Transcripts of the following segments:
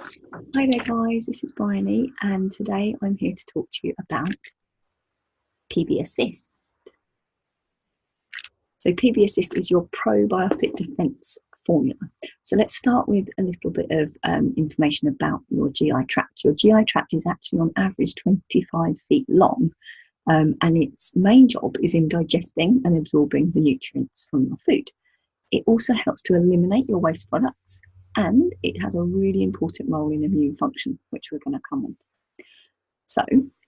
Hi there guys, this is Bryony and today I'm here to talk to you about PB Assist. So PB Assist is your probiotic defense formula. So let's start with a little bit of information about your GI tract. Your GI tract is actually on average 25 feet long and its main job is in digesting and absorbing the nutrients from your food. It also helps to eliminate your waste products, and it has a really important role in immune function, which we're going to come on to. So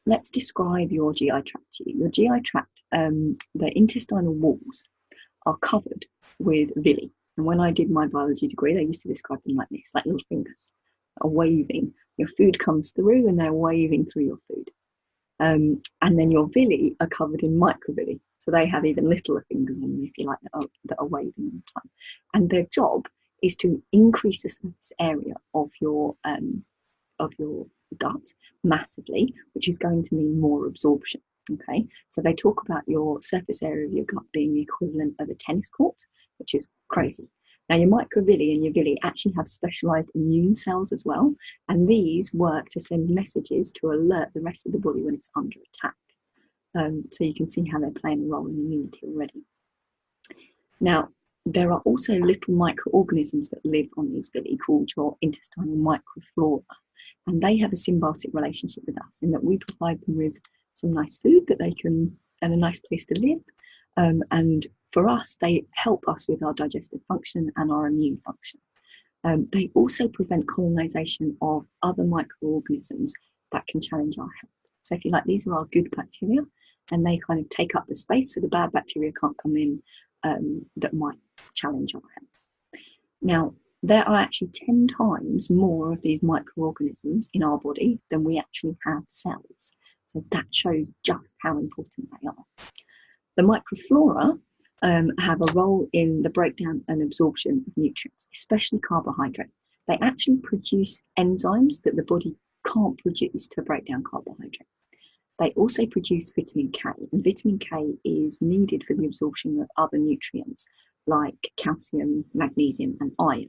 let's describe your GI tract to you. Your GI tract, the intestinal walls are covered with villi. And when I did my biology degree, they used to describe them like this, like little fingers are waving. Your food comes through and they're waving through your food. And then your villi are covered in microvilli. So they have even littler fingers on them, if you like, that are waving all the time. And their job is to increase the surface area of your gut massively, which is going to mean more absorption. Okay, so they talk about your surface area of your gut being the equivalent of a tennis court, which is crazy. Now, your microvilli and your villi actually have specialized immune cells as well, and these work to send messages to alert the rest of the body when it's under attack. So you can see how they're playing a role in immunity already. Now, there are also little microorganisms that live on these villi called your intestinal microflora, and they have a symbiotic relationship with us in that we provide them with some nice food that they can, and a nice place to live. And for us, they help us with our digestive function and our immune function. They also prevent colonization of other microorganisms that can challenge our health. So if you like, these are our good bacteria, and they kind of take up the space so the bad bacteria can't come in that might challenge our health. Now, there are actually 10 times more of these microorganisms in our body than we actually have cells. So that shows just how important they are. The microflora have a role in the breakdown and absorption of nutrients, especially carbohydrate. They actually produce enzymes that the body can't produce to break down carbohydrate. They also produce vitamin K, and vitamin K is needed for the absorption of other nutrients like calcium, magnesium, and iron.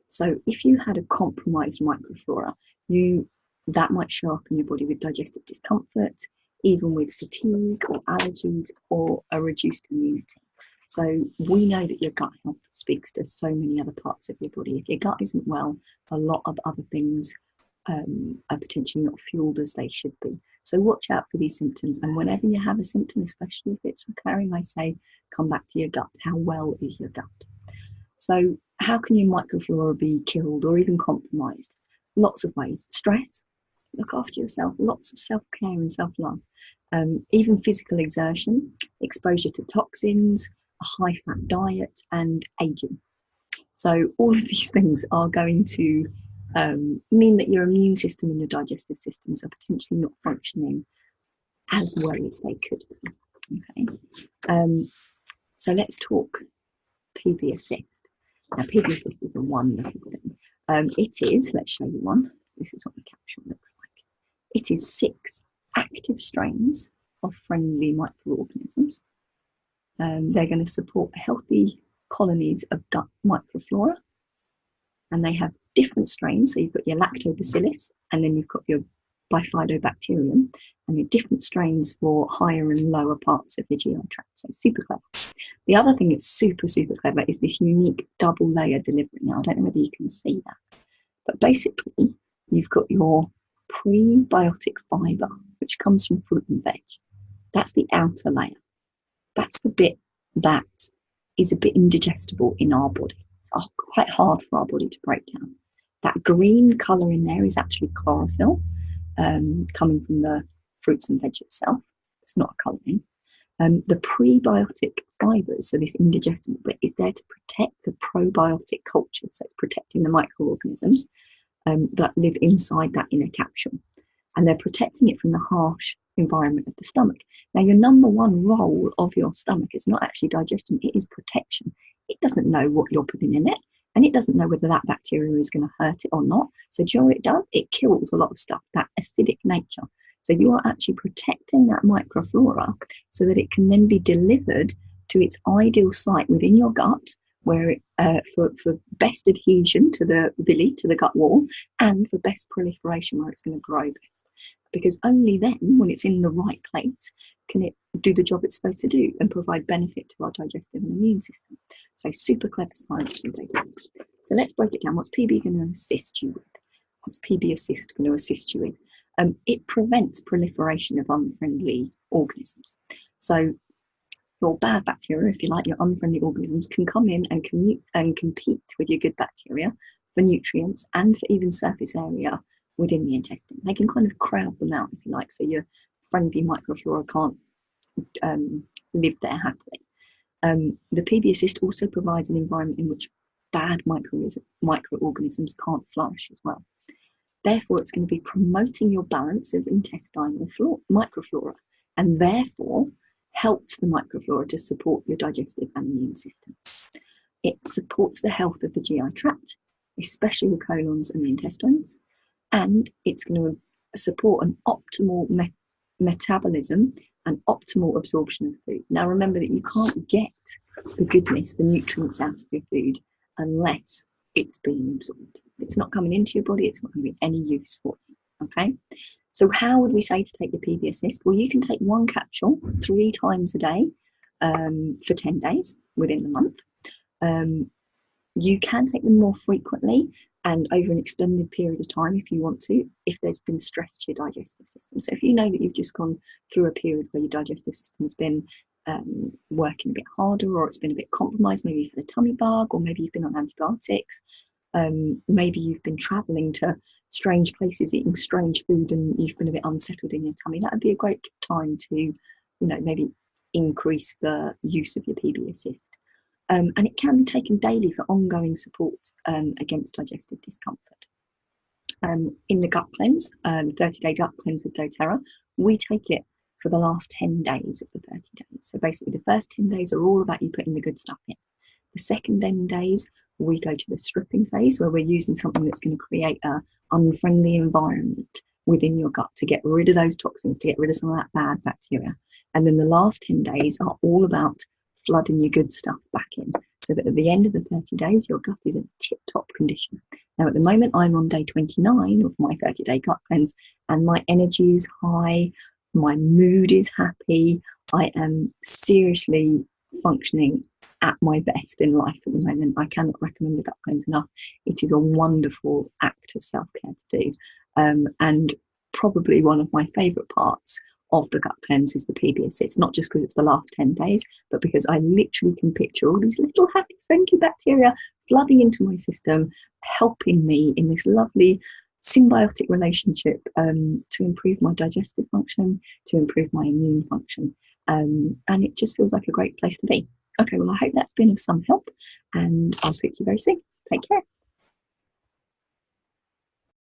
So if you had a compromised microflora, that might show up in your body with digestive discomfort, even with fatigue or allergies or a reduced immunity. So we know that your gut health speaks to so many other parts of your body. If your gut isn't well, a lot of other things are potentially not fueled as they should be. So watch out for these symptoms. And whenever you have a symptom, especially if it's recurring, I say, come back to your gut. How well is your gut? So how can your microflora be killed or even compromised? Lots of ways. Stress, look after yourself, lots of self-care and self-love. Even physical exertion, exposure to toxins, a high-fat diet, and aging. So all of these things are going to mean that your immune system and your digestive systems are potentially not functioning as well as they could be. Okay, so let's talk PB Assist. Now, PB Assist is a wonderful thing. It is, let's show you one. This is what the capsule looks like. It is 6 active strains of friendly microorganisms. They're going to support healthy colonies of gut microflora, and they have different strains. So you've got your lactobacillus, and then you've got your bifidobacterium, and the different strains for higher and lower parts of your GI tract. So super clever. The other thing that's super, super clever is this unique double layer delivery. Now, I don't know whether you can see that, but basically you've got your prebiotic fiber, which comes from fruit and veg. That's the outer layer. That's the bit that is a bit indigestible in our body. It's quite hard for our body to break down. That green colour in there is actually chlorophyll, coming from the fruits and veg itself. It's not a colouring. The prebiotic fibres, so this indigestible bit, is there to protect the probiotic culture. So it's protecting the microorganisms that live inside that inner capsule. And they're protecting it from the harsh environment of the stomach. Now, your number one role of your stomach is not actually digestion, it is protection. It doesn't know what you're putting in it, and it doesn't know whether that bacteria is going to hurt it or not. So do you know what it does? It kills a lot of stuff, that acidic nature. So you are actually protecting that microflora so that it can then be delivered to its ideal site within your gut, where for best adhesion to the villi, to the gut wall, and for best proliferation, where it's going to grow best. Because only then, when it's in the right place, can it do the job it's supposed to do and provide benefit to our digestive and immune system. So super clever science from data. So let's break it down. What's PB going to assist you with? What's PB Assist going to assist you with? It prevents proliferation of unfriendly organisms. So your bad bacteria, if you like, your unfriendly organisms, can come in and compete with your good bacteria for nutrients and for even surface area within the intestine. They can kind of crowd them out, if you like, so your friendly microflora can't live there happily. The PB Assist also provides an environment in which bad microorganisms can't flourish as well. Therefore, it's going to be promoting your balance of intestinal microflora, and therefore helps the microflora to support your digestive and immune systems. It supports the health of the GI tract, especially the colons and the intestines, and it's going to support an optimal metabolism and optimal absorption of food. Now, remember that you can't get the goodness, the nutrients out of your food unless it's being absorbed. If it's not coming into your body, it's not going to be any use for you, okay? So how would we say to take your PB Assist? Well, you can take one capsule 3 times a day for 10 days within the month. You can take them more frequently and over an extended period of time if you want to, if there's been stress to your digestive system. So if you know that you've just gone through a period where your digestive system has been working a bit harder, or it's been a bit compromised, maybe you've had a tummy bug, or maybe you've been on antibiotics, maybe you've been traveling to strange places, eating strange food, and you've been a bit unsettled in your tummy, that would be a great time to, maybe increase the use of your PB Assist. And it can be taken daily for ongoing support against digestive discomfort. In the gut cleanse, 30-day gut cleanse with doTERRA, we take it for the last 10 days of the 30 days. So basically the first 10 days are all about you putting the good stuff in. The second 10 days, we go to the stripping phase, where we're using something that's going to create an unfriendly environment within your gut to get rid of those toxins, to get rid of some of that bad bacteria. And then the last 10 days are all about flooding your good stuff back in, so that at the end of the 30 days, your gut is in tip-top condition. Now, at the moment, I'm on day 29 of my 30-day gut cleanse, and my energy is high, my mood is happy, I am seriously functioning at my best in life at the moment. I cannot recommend the gut cleanse enough. It is a wonderful act of self-care to do, and probably one of my favourite parts of the gut cleanse is the PB Assist, not just because it's the last 10 days, but because I literally can picture all these little happy, friendly bacteria flooding into my system, helping me in this lovely symbiotic relationship to improve my digestive function, to improve my immune function. And it just feels like a great place to be. Okay, well, I hope that's been of some help, and I'll speak to you very soon. Take care.